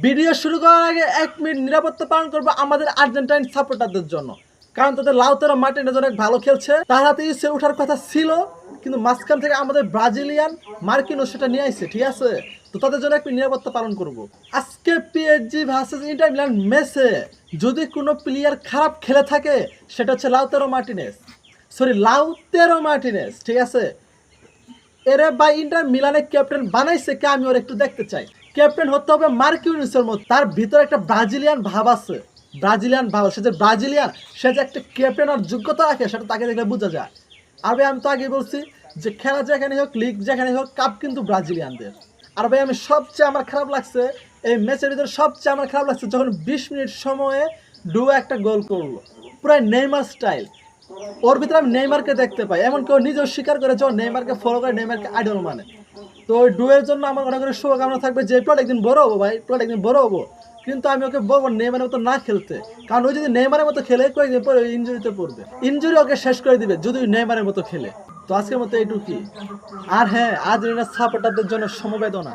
Video শুরু করার আগে 1 মিনিট নিরাপত্তা পালন করবো আমাদের আর্জেন্টাইন সাপোর্টারদের জন্য, কারণ তাদের লাউতারো মার্টিনেজ অনেক ভালো খেলছে, তার হাতে ইউসে ওঠার কথা ছিল, কিন্তু মাঝখান থেকে আমাদের ব্রাজিলিয়ান মার্কিনো সেটা নিয়ে আসছে, ঠিক আছে? তো তাদের জন্য 1 মিনিট নিরাপত্তা পালন করব। আজকে পিএসজি ভার্সেস ইন্টার মিলান ম্যাচে যদি কোনো প্লেয়ার খারাপ খেলে থাকে সেটা হচ্ছে লাউতারো মার্টিনেজ, ঠিক আছে? এরে বা ইন্টার মিলানের ক্যাপ্টেন বানাইছে কে আমি ওর একটু দেখতে চাই। ক্যাপ্টেন হতে হবে মার্কিউনিসের মতো, তার ভিতরে একটা ব্রাজিলিয়ান ভাব আছে, সে যে ব্রাজিলিয়ান, সে যে একটা ক্যাপ্টেন আর যোগ্যতা রাখে সেটা তাকে দেখলে বোঝা যায়। আর ভাই আমি তো আগে বলছি যে খেলা যেখানে হোক, লিগ যেখানে হোক, কাপ কিন্তু ব্রাজিলিয়ানদের। আর ভাই আমি সবচেয়ে আমার খারাপ লাগছে এই ম্যাচের ভিতরে, সবচেয়ে আমার খারাপ লাগছে যখন 20 মিনিট সময়ে ডুও একটা গোল করলো, পুরো নেইমার স্টাইল। ওর ভিতরে আমি নেইমারকে দেখতে পাই, এমন কেউ নিজেও স্বীকার করে যে নেইমারকে ফলো করে, নেইমারকে আইডল মানে। তো ওই ডুয়ের জন্য আমার অনেক অনেক শুভকামনা থাকবে, যে প্লট একদিন বড় হবো ভাই, প্লট একদিন বড় হবো, কিন্তু আমি ওকে বলবো নেইমারের মতো না খেলতে, কারণ ওই যদি নেইমারের মতো খেলে কয়েকদিন পরে ইঞ্জুরিতে পড়বে, ইঞ্জুরি ওকে শেষ করে দিবে যদি নেইমারের মতো খেলে। তো আজকের মতো এইটুকুই। আর হ্যাঁ, আর্জেন্টিনার সাপোর্টারদের জন্য সমবেদনা।